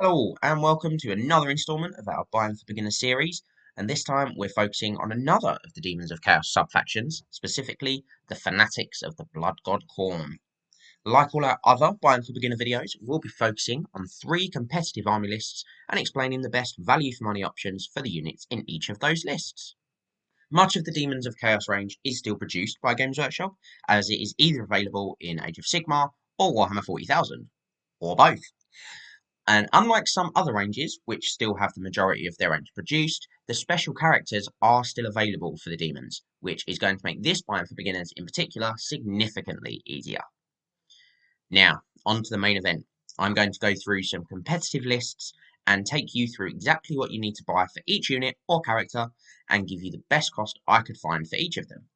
Hello and welcome to another installment of our Biome for Beginners series, and this time we're focusing on another of the Demons of Chaos sub-factions, specifically the Fanatics of the Blood God Khorne. Like all our other Biome for Beginner videos, we'll be focusing on 3 competitive army lists and explaining the best value for money options for the units in each of those lists. Much of the Demons of Chaos range is still produced by Games Workshop, as it is either available in Age of Sigmar or Warhammer 40,000, or both. And unlike some other ranges, which still have the majority of their range produced, the special characters are still available for the demons, which is going to make this biome for beginners in particular significantly easier. Now, on to the main event. I'm going to go through some competitive lists and take you through exactly what you need to buy for each unit or character and give you the best cost I could find for each of them.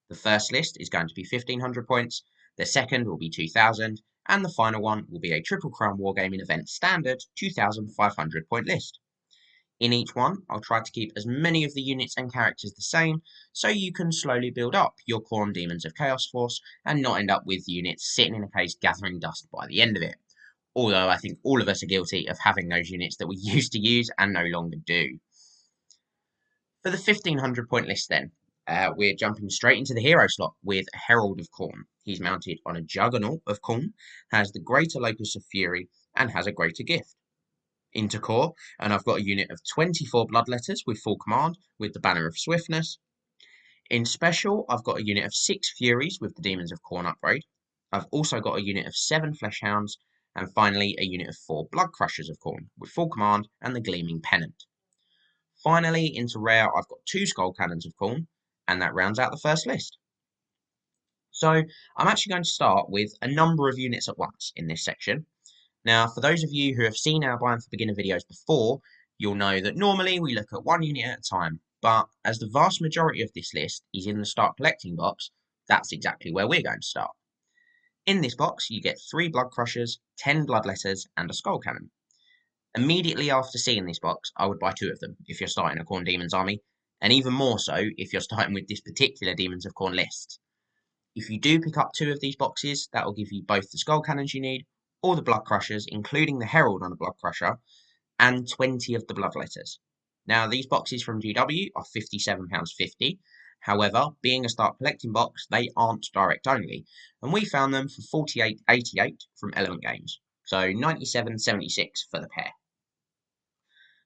The first list is going to be 1500 points, the second will be 2000, and the final one will be a Triple Crown Wargaming event standard 2500 point list. In each one, I'll try to keep as many of the units and characters the same, so you can slowly build up your Khorne Demons of Chaos force and not end up with units sitting in a case gathering dust by the end of it. Although I think all of us are guilty of having those units that we used to use and no longer do. For the 1500 point list then, we're jumping straight into the hero slot with Herald of Khorne. He's mounted on a Juggernaut of Khorne, has the greater Locus of Fury, and has a greater gift. Into core, and I've got a unit of 24 Bloodletters with full command, with the banner of Swiftness. In special, I've got a unit of 6 Furies with the Demons of Khorne upgrade. I've also got a unit of 7 Hounds, and finally a unit of 4 Bloodcrushers of Khorne, with full command and the Gleaming Pennant. Finally, into rare, I've got 2 Skullcannons of Khorne, and that rounds out the first list. So I'm actually going to start with a number of units at once in this section. Now, for those of you who have seen our Biome for Beginner videos before, you'll know that normally we look at one unit at a time, but as the vast majority of this list is in the Start Collecting box, that's exactly where we're going to start. In this box, you get 3 Bloodcrushers, 10 Bloodletters, and a Skullcannon. Immediately after seeing this box, I would buy 2 of them if you're starting a Khorne Demons army, and even more so if you're starting with this particular Demons of Khorne list. If you do pick up 2 of these boxes, that will give you both the Skullcannons you need, all the Bloodcrushers, including the Herald on a Bloodcrusher, and 20 of the Bloodletters. Now, these boxes from GW are £57.50. However, being a Start Collecting box, they aren't direct only, and we found them for £48.88 from Element Games, so £97.76 for the pair.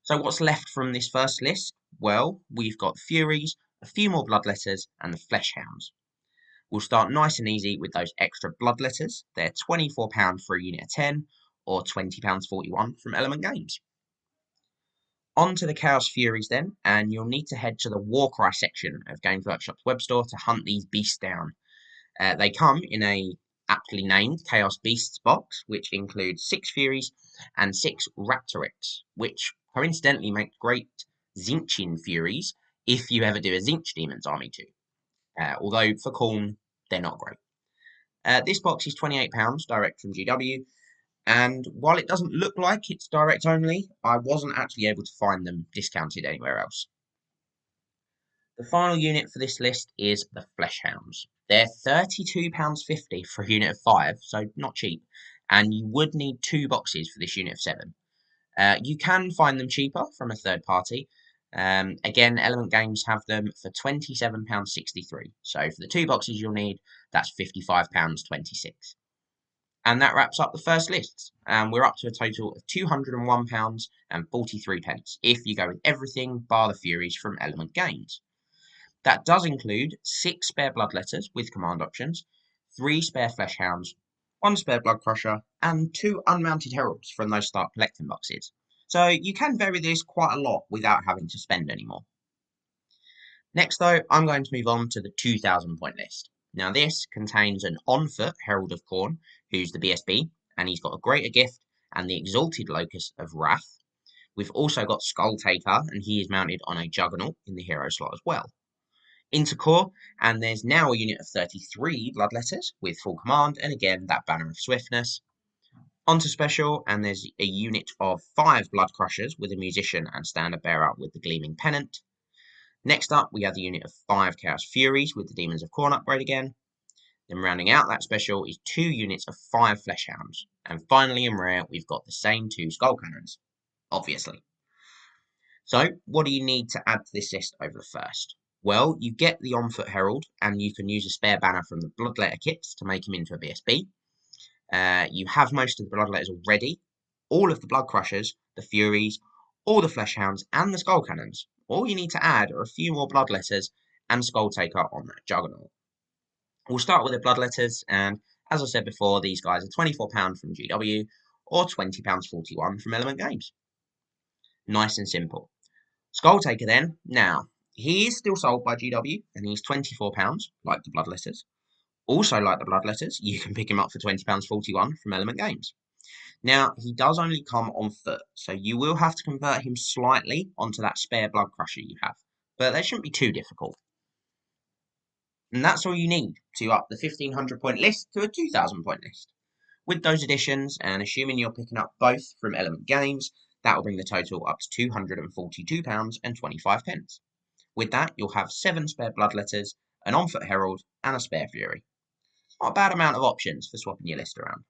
So what's left from this first list? Well, we've got Furies, a few more Bloodletters, and the Hounds. We'll start nice and easy with those extra Bloodletters. They're £24 for a unit of 10, or £20.41 from Element Games. On to the Chaos Furies then, and you'll need to head to the Warcry section of Games Workshop's web store to hunt these beasts down. They come in a aptly named Chaos Beasts box, which includes 6 Furies and 6 Raptorics, which coincidentally make great Tzeentch Furies if you ever do a Tzeentch Demons army too. Although for Khorne, they're not great. This box is £28 direct from GW, and while it doesn't look like it's direct only, I wasn't actually able to find them discounted anywhere else. The final unit for this list is the Hounds. They're £32.50 for a unit of 5, so not cheap, and you would need 2 boxes for this unit of 7. You can find them cheaper from a third party. Again, Element Games have them for £27.63, so for the 2 boxes you'll need, that's £55.26. And that wraps up the first list, and we're up to a total of £201.43 if you go with everything bar the Furies from Element Games. That does include 6 spare Bloodletters with command options, 3 spare Hounds, 1 spare Bloodcrusher, and 2 unmounted Heralds from those Start Collecting boxes. So you can vary this quite a lot without having to spend any more. Next though, I'm going to move on to the 2000 point list. Now this contains an on-foot Herald of Khorne, who's the BSB, and he's got a greater gift and the Exalted Locus of Wrath. We've also got Skulltaker, and he is mounted on a Juggernaut in the hero slot as well. Into core, and there's now a unit of 33 Bloodletters with full command, and again that banner of Swiftness. Onto special, and there's a unit of 5 Bloodcrushers with a Musician and Standard Bearer with the Gleaming Pennant. Next up, we have the unit of 5 Chaos Furies with the Demons of Khorne upgrade again. Then rounding out that special is 2 units of 5 Hounds. And finally in rare, we've got the same 2 Skullcannons. obviously. So, what do you need to add to this list over the first? Well, you get the on-foot Herald, and you can use a spare banner from the Bloodletter kits to make him into a BSB. You have most of the Bloodletters already, all of the Bloodcrushers, the Furies, all the Hounds, and the Skullcannons. All you need to add are a few more Bloodletters and Skulltaker on that Juggernaut. We'll start with the Bloodletters, and as I said before, these guys are £24 from GW or £20.41 from Element Games. Nice and simple. Skulltaker then, now, he is still sold by GW, and he's £24, like the Bloodletters. Also, like the Bloodletters, you can pick him up for £20.41 from Element Games. Now, he does only come on foot, so you will have to convert him slightly onto that spare Bloodcrusher you have, but that shouldn't be too difficult. And that's all you need to up the 1500 point list to a 2000 point list. With those additions, and assuming you're picking up both from Element Games, that will bring the total up to £242.25. With that, you'll have 7 spare Bloodletters, an on-foot Herald, and a spare Fury. Not a bad amount of options for swapping your list around.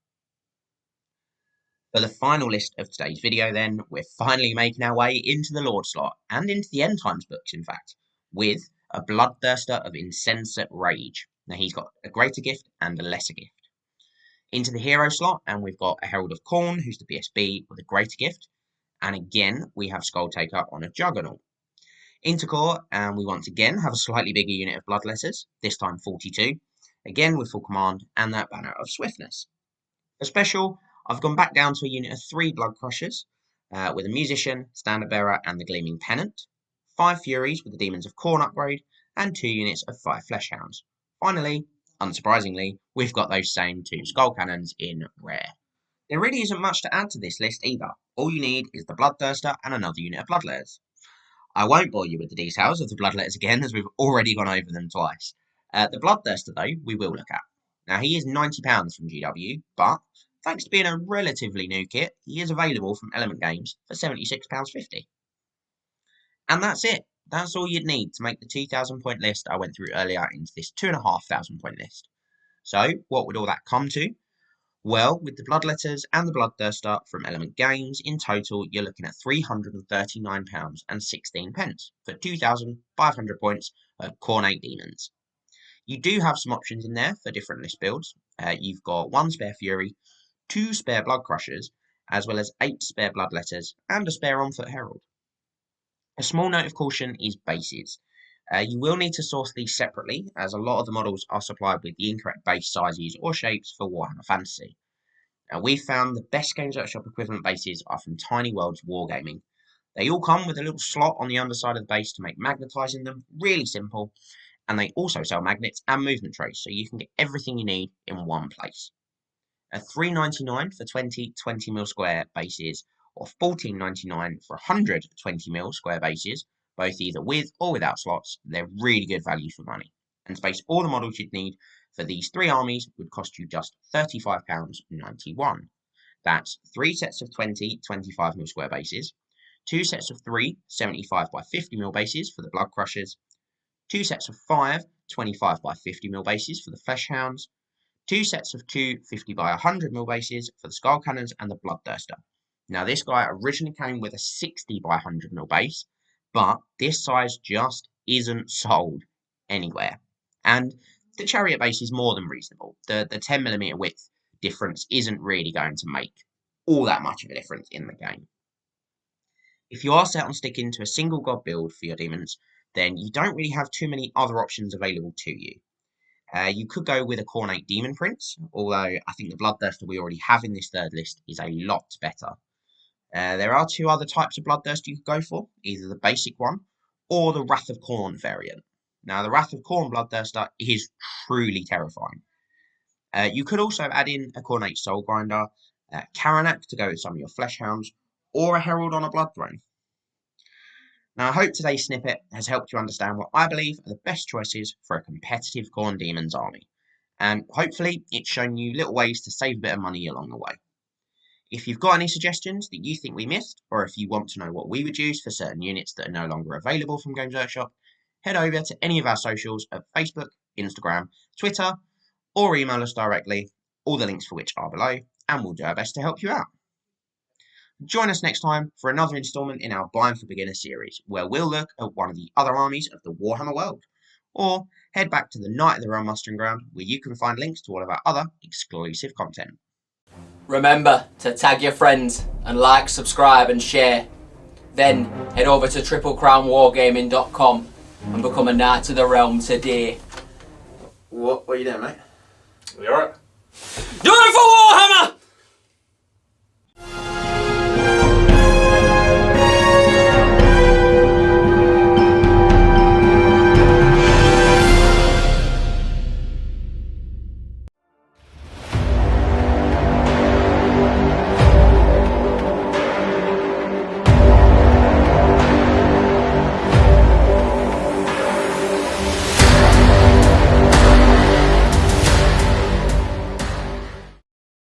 For the final list of today's video then, we're finally making our way into the Lord slot, and into the End Times books in fact, with a Bloodthirster of Insensate Rage. Now he's got a greater gift and a lesser gift. Into the Hero slot, and we've got a Herald of Khorne, who's the BSB with a greater gift, and again we have Skulltaker on a Juggernaut. Into Core, and we once again have a slightly bigger unit of Bloodletters, this time 42, again with full command and that banner of Swiftness. For special, I've gone back down to a unit of 3 Bloodcrushers, with a Musician, Standard Bearer, and the Gleaming Pennant, 5 Furies with the Daemons of Khorne upgrade, and 2 units of 5 Hounds. Finally, unsurprisingly, we've got those same 2 Skullcannons in rare. There really isn't much to add to this list either. All you need is the Bloodthirster and another unit of Bloodletters. I won't bore you with the details of the Bloodletters again, as we've already gone over them twice. The Bloodthirster, though, we will look at. Now, he is £90 from GW, but thanks to being a relatively new kit, he is available from Element Games for £76.50. And that's it. That's all you'd need to make the 2000 point list I went through earlier into this 2500 point list. So, what would all that come to? Well, with the Bloodletters and the Bloodthirster from Element Games, in total you're looking at £339.16 for 2,500 points of Khorne Demons. You do have some options in there for different list builds. You've got 1 spare Fury, 2 spare Bloodcrushers, as well as 8 spare Bloodletters and a spare on-foot Herald. A small note of caution is bases. You will need to source these separately, as a lot of the models are supplied with the incorrect base sizes or shapes for Warhammer Fantasy. Now, we've found the best Games Workshop equivalent bases are from Tiny Worlds Wargaming. They all come with a little slot on the underside of the base to make magnetising them really simple, and they also sell magnets and movement trays, so you can get everything you need in one place. A $3.99 for 20mm square bases, or $14.99 for 120mm square bases, both either with or without slots. They're really good value for money. And to base all the models you'd need for these 3 armies would cost you just £35.91. That's 3 sets of 20 25mm square bases, 2 sets of 3 75 by 50mm bases for the Bloodcrushers, 2 sets of 5 25 by 50mm bases for the Hounds, 2 sets of 2 50 by 100mm bases for the Skullcannons and the Bloodthirster. Now, this guy originally came with a 60 by 100mm base, but this size just isn't sold anywhere. And the Chariot base is more than reasonable. The 10mm width difference isn't really going to make all that much of a difference in the game. If you are set on sticking to a single god build for your demons, then you don't really have too many other options available to you. You could go with a Khorne Demon Prince, although I think the Bloodthirster we already have in this third list is a lot better. There are 2 other types of Bloodthirster you could go for, either the basic one or the Wrath of Khorne variant. Now, the Wrath of Khorne Bloodthirster is truly terrifying. You could also add in a Khorne Soul Grinder, Karanak to go with some of your Hounds, or a Herald on a Blood Throne. Now, I hope today's snippet has helped you understand what I believe are the best choices for a competitive Khorne Demons army, and hopefully it's shown you little ways to save a bit of money along the way. If you've got any suggestions that you think we missed, or if you want to know what we would use for certain units that are no longer available from Games Workshop, head over to any of our socials at Facebook, Instagram, Twitter, or email us directly, all the links for which are below, and we'll do our best to help you out. Join us next time for another instalment in our Bind for Beginners series, where we'll look at one of the other armies of the Warhammer world. Or head back to the Night of the Realm Mustering Ground, where you can find links to all of our other exclusive content. Remember to tag your friends and like, subscribe and share. Then head over to triplecrownwargaming.com and become a Knight of the Realm today. What are you doing, mate? You alright? Do it for Warhammer!